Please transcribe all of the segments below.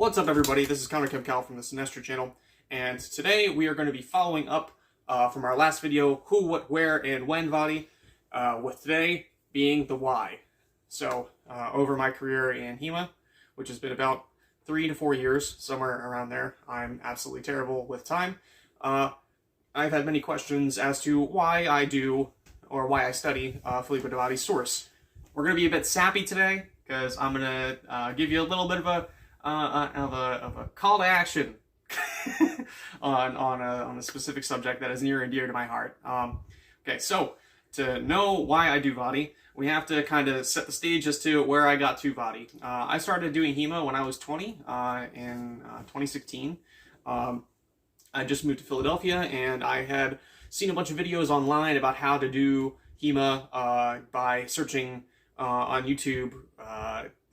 What's up, everybody? This is Connor Kebcal from the Sinestro channel, and today we are going to be following up from our last video, who, what, where, and when Vadi, with today being the why. So, over my career in HEMA, which has been about 3 to 4 years, somewhere around there, I'm absolutely terrible with time. I've had many questions as to why I do, or why I study, Filippo de Vadi's source. We're going to be a bit sappy today, because I'm going to give you a little bit of a call to action on a specific subject that is near and dear to my heart. Okay, so to know why I do Vadi, we have to kind of set the stage as to where I got to Vadi. I started doing HEMA when I was 20 in 2016. I just moved to Philadelphia, and I had seen a bunch of videos online about how to do HEMA by searching on YouTube,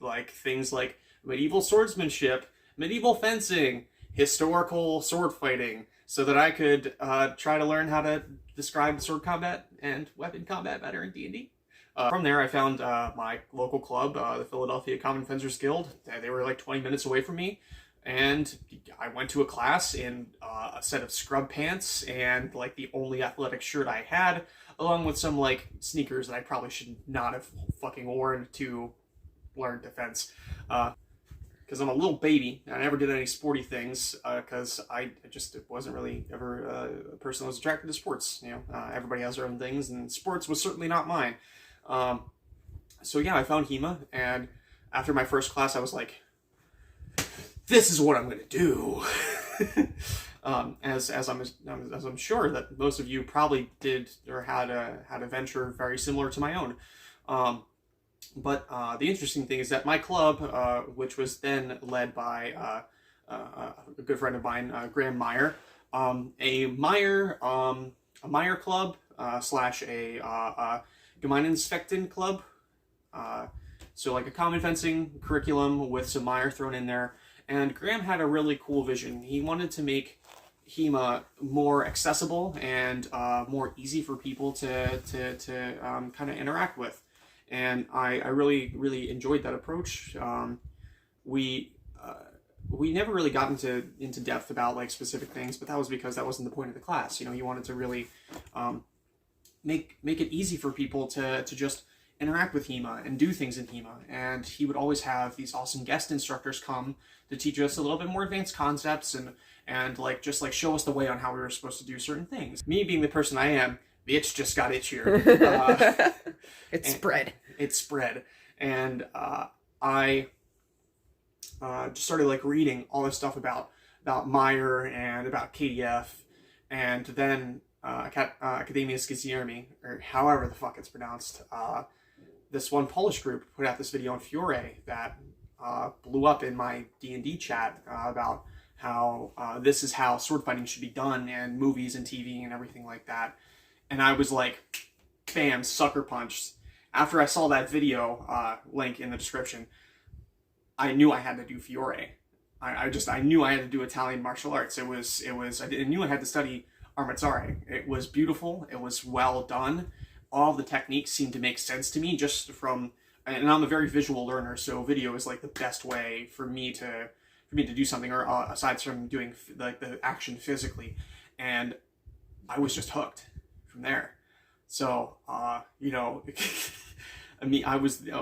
like things like medieval swordsmanship, medieval fencing, historical sword fighting, so that I could try to learn how to describe sword combat and weapon combat better in D&D. From there, I found my local club, the Philadelphia Common Fencers Guild. They were like 20 minutes away from me, and I went to a class in a set of scrub pants and like the only athletic shirt I had, along with some like sneakers that I probably should not have fucking worn to learn defense. Because I'm a little baby, and I never did any sporty things, because I just wasn't really ever a person that was attracted to sports. You know, everybody has their own things, and sports was certainly not mine. So yeah, I found HEMA, and after my first class, I was like, this is what I'm going to do. As I'm sure that most of you probably did or had a venture very similar to my own. But the interesting thing is that my club, which was then led by a good friend of mine, Graham Meyer, a Meyer club slash a Gemeinensfechten club, so like a common fencing curriculum with some Meyer thrown in there. And Graham had a really cool vision. He wanted to make HEMA more accessible and more easy for people to kind of interact with. And I really enjoyed that approach. We never really got into depth about like specific things, but that was because that wasn't the point of the class. You know, he wanted to really make it easy for people to just interact with HEMA and do things in HEMA. And he would always have these awesome guest instructors come to teach us a little bit more advanced concepts and like just like show us the way on how we were supposed to do certain things. Me being the person I am, the itch just got itchier. It spread. And I just started like reading all this stuff about Meyer and about KDF, and then Akademia Szermierzy, or however the fuck it's pronounced. This one Polish group put out this video on Fiore that blew up in my D&D chat about how this is how sword fighting should be done, and movies and TV and everything like that. And I was like, bam, sucker punched. After I saw that video, link in the description, I knew I had to do Fiore. I knew I had to do Italian martial arts. I knew I had to study Armazzare. It was beautiful. It was well done. All of the techniques seemed to make sense to me just from, and I'm a very visual learner, so video is like the best way for me to do something, or aside from doing like the action physically. And I was just hooked from there. So, you know, I mean, I was the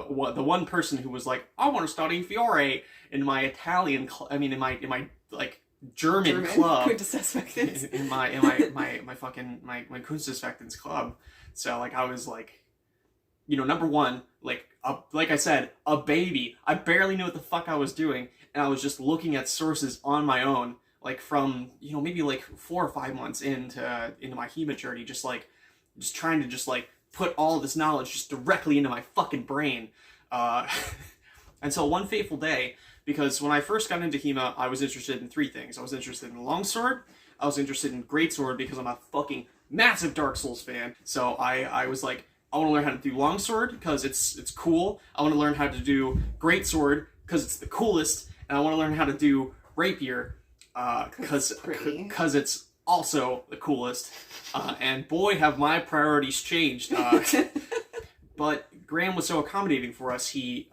one person who was like, I want to study Fiore in my Italian, in my like German club, in my fucking Kunstfechtens club. So like I was like, you know, number one, like I said, a baby. I barely knew what the fuck I was doing, and I was just looking at sources on my own, like from, you know, maybe like 4 or 5 months into my HEMA journey, just trying to just like put all of this knowledge just directly into my fucking brain. And so one fateful day, because when I first got into HEMA, I was interested in 3 things. I was interested in longsword, I was interested in greatsword because I'm a fucking massive Dark Souls fan. So I was like, I want to learn how to do longsword because it's cool. I want to learn how to do greatsword because it's the coolest, and I want to learn how to do rapier because it's also the coolest. And boy, have my priorities changed. But Graham was so accommodating for us. He,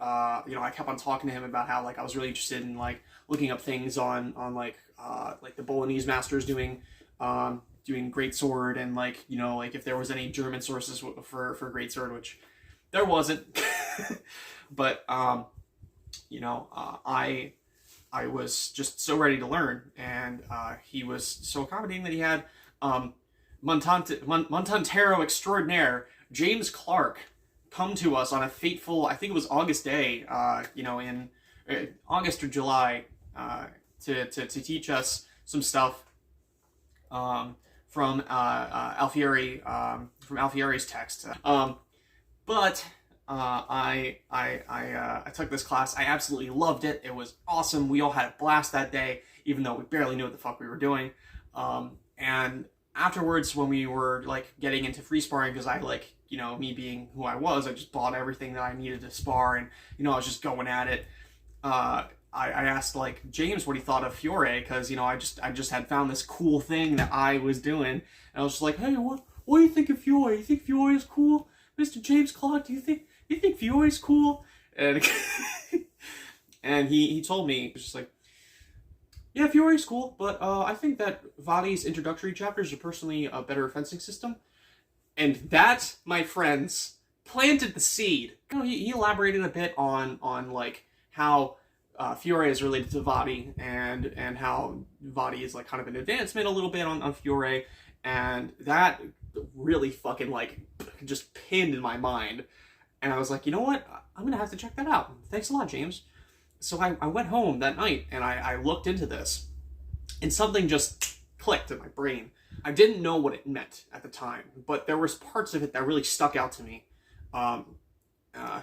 you know, I kept on talking to him about how like I was really interested in like looking up things on like the Bolognese masters doing greatsword, and like, you know, like if there was any German sources for greatsword, which there wasn't. But you know, I was just so ready to learn, and he was so accommodating that he had Montantero extraordinaire James Clark come to us on a fateful, I think it was August day, you know, in August or July, to teach us some stuff from Alfieri, from Alfieri's text. But I took this class. I absolutely loved it. It was awesome. We all had a blast that day, even though we barely knew what the fuck we were doing. And afterwards, when we were like getting into free sparring, because I, like, you know, me being who I was, I just bought everything that I needed to spar, and, you know, I was just going at it. I asked, like, James what he thought of Fiore, because, you know, I just had found this cool thing that I was doing, and I was just like, hey, what do you think of Fiore? You think Fiore is cool? Mr. James Clark, do you think Fiore is cool? And and he told me, he was just like, yeah, Fiore's cool, but I think that Vadi's introductory chapters are personally a better fencing system. And that, my friends, planted the seed. You know, he elaborated a bit on like how Fiore is related to Vadi, and how Vadi is like kind of an advancement a little bit on Fiore, and that really fucking like just pinned in my mind. And I was like, you know what? I'm gonna have to check that out. Thanks a lot, James. So I went home that night and I looked into this, and something just clicked in my brain. I didn't know what it meant at the time, but there was parts of it that really stuck out to me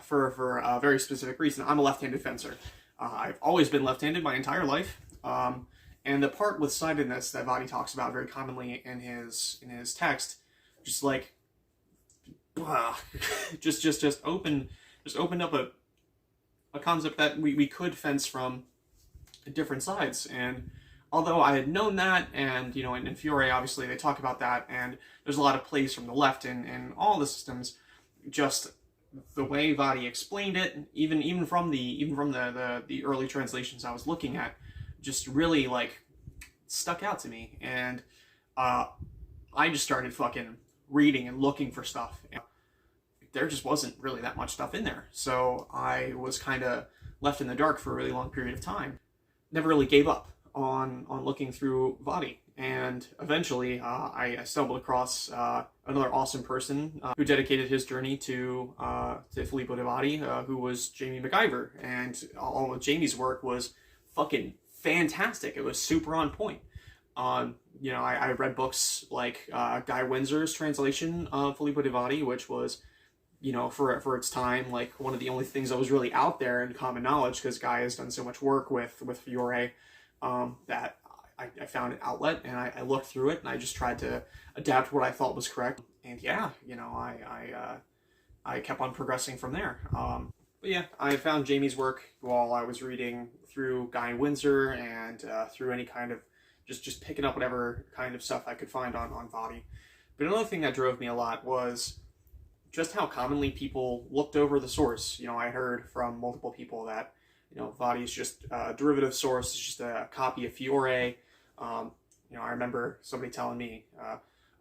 for a very specific reason. I'm a left-handed fencer. I've always been left-handed my entire life. And the part with sidedness that Vadi talks about very commonly in his text, just like, just opened up a concept that we could fence from different sides. And although I had known that, and, you know, in Fiore, obviously, they talk about that, and there's a lot of plays from the left in all the systems, just the way Vadi explained it, even from the early translations I was looking at, just really, like, stuck out to me. And I just started fucking reading and looking for stuff. And there just wasn't really that much stuff in there. So I was kind of left in the dark for a really long period of time. Never really gave up on looking through Vadi. And eventually I stumbled across another awesome person who dedicated his journey to Filippo de Vadi, who was Jamie MacIver. And all of Jamie's work was fucking fantastic. It was super on point. You know, I read books like Guy Windsor's translation of Filippo de Vadi, which was, you know, for its time, like one of the only things that was really out there in common knowledge, because Guy has done so much work with Fiore, that I found an outlet, and I looked through it, and I just tried to adapt what I thought was correct. And yeah, you know, I kept on progressing from there. But yeah, I found Jamie's work while I was reading through Guy Windsor, and through any kind of just picking up whatever kind of stuff I could find on Vadi. But another thing that drove me a lot was just how commonly people looked over the source. You know, I heard from multiple people that, you know, Vadi is just a derivative source, it's just a copy of Fiore. You know, I remember somebody telling me,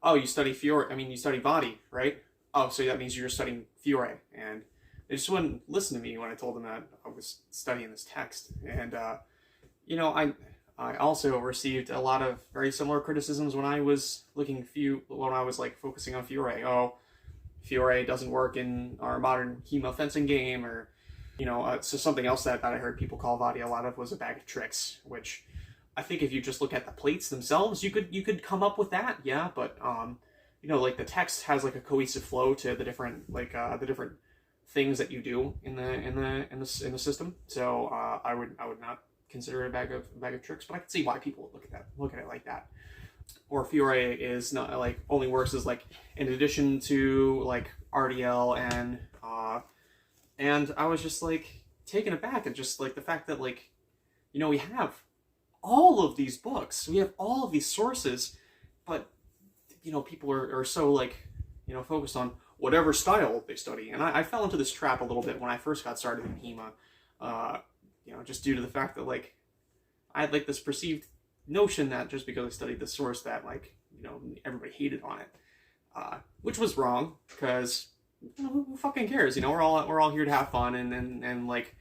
oh, you study Fiore, you study Vadi, right? Oh, so that means you're studying Fiore. And they just wouldn't listen to me when I told them that I was studying this text. And, you know, I also received a lot of very similar criticisms when I was like focusing on Fiore. Oh, Fiore doesn't work in our modern Hema fencing game, or, you know, so something else that I heard people call Vadi a lot of was a bag of tricks, which I think if you just look at the plates themselves, you could come up with that, yeah, but you know, like the text has like a cohesive flow to the different the different things that you do in the system. So I would not consider it a bag of tricks, but I can see why people would look at it like that. Or Fiore is not like only works as like in addition to like RDL, and I was just like taken aback at just like the fact that, like, you know, we have all of these books, we have all of these sources, but, you know, people are so, like, you know, focused on whatever style they study. And I fell into this trap a little bit when I first got started in HEMA, you know, just due to the fact that, like, I had like this perceived notion that just because I studied the source that like, you know, everybody hated on it, which was wrong, because you know, who fucking cares? You know, we're all here to have fun and like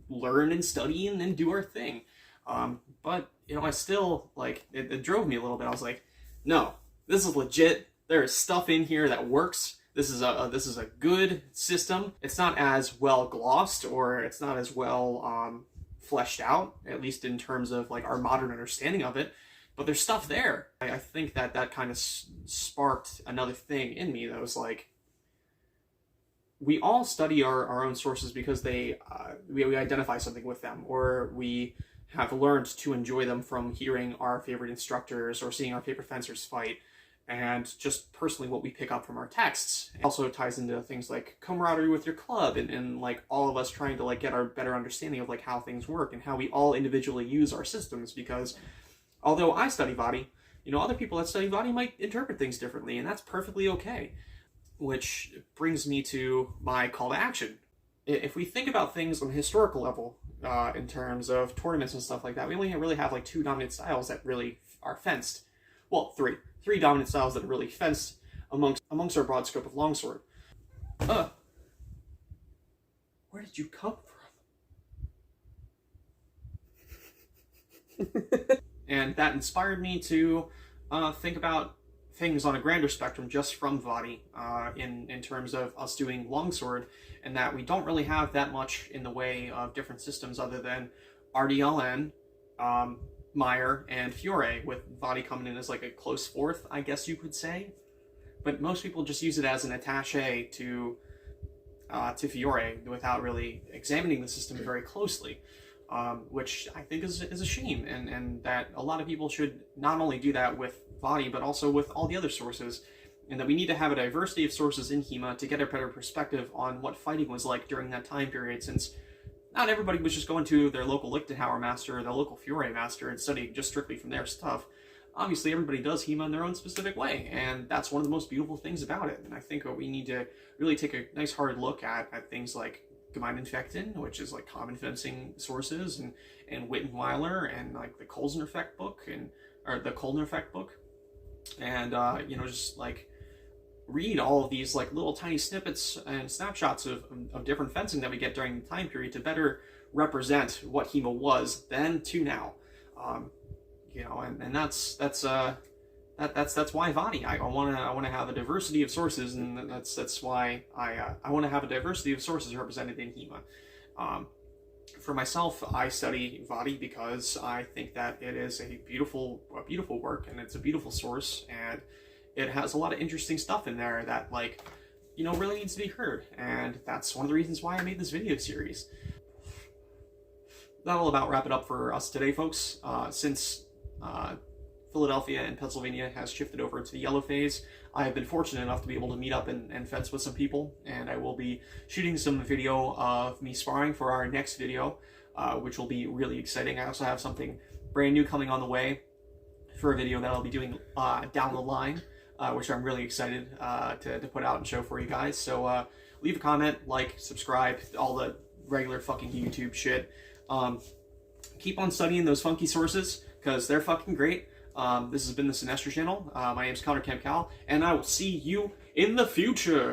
learn and study and do our thing. But you know, I still like it drove me a little bit. I was like, no, this is legit. There is stuff in here that works. This is a good system. It's not as well glossed, or it's not as well fleshed out, at least in terms of like our modern understanding of it. But there's stuff there. I think that kind of sparked another thing in me that was like, we all study our own sources because we identify something with them, or we have learned to enjoy them from hearing our favorite instructors or seeing our favorite fencers fight, and just personally what we pick up from our texts. It also ties into things like camaraderie with your club, and like all of us trying to like get our better understanding of like how things work and how we all individually use our systems. Because although I study Vadi, you know, other people that study Vadi might interpret things differently, and that's perfectly okay. Which brings me to my call to action. If we think about things on a historical level, in terms of tournaments and stuff like that, we only really have like 2 dominant styles that really are fenced. Well, three dominant styles that are really fenced amongst our broad scope of longsword. Where did you come from? And that inspired me to think about things on a grander spectrum just from Vadi, in terms of us doing longsword, and that we don't really have that much in the way of different systems other than RDLN, Meyer, and Fiore, with Vadi coming in as like a close fourth, I guess you could say. But most people just use it as an attaché to Fiore without really examining the system very closely. Which I think is a shame, and that a lot of people should not only do that with Vadi, but also with all the other sources, and that we need to have a diversity of sources in HEMA to get a better perspective on what fighting was like during that time period, since not everybody was just going to their local Lichtenhauer master or their local Fiore master and studying just strictly from their stuff. Obviously, everybody does HEMA in their own specific way, and that's one of the most beautiful things about it. And I think we need to really take a nice hard look at things like Gemeininfekten, which is like common fencing sources, and Wittenweiler, and like the Kolzner Effect book, or the Kolner Effect book, and you know, just like read all of these like little tiny snippets and snapshots of different fencing that we get during the time period to better represent what HEMA was then to now. You know, and that's why Vadi. I want to have a diversity of sources, and that's why I want to have a diversity of sources represented in HEMA. For myself, I study Vadi because I think that it is a beautiful work, and it's a beautiful source, and it has a lot of interesting stuff in there that, like, you know, really needs to be heard, and that's one of the reasons why I made this video series. That'll about wrap it up for us today, folks. Since Philadelphia and Pennsylvania has shifted over to the yellow phase, I have been fortunate enough to be able to meet up and fence with some people, and I will be shooting some video of me sparring for our next video, which will be really exciting. I also have something brand new coming on the way for a video that I'll be doing down the line, which I'm really excited to put out and show for you guys. So leave a comment, like, subscribe, all the regular fucking YouTube shit. Keep on studying those funky sources, because they're fucking great. This has been the Sinestro channel. My name is Connor Kemp Cal, and I will see you in the future.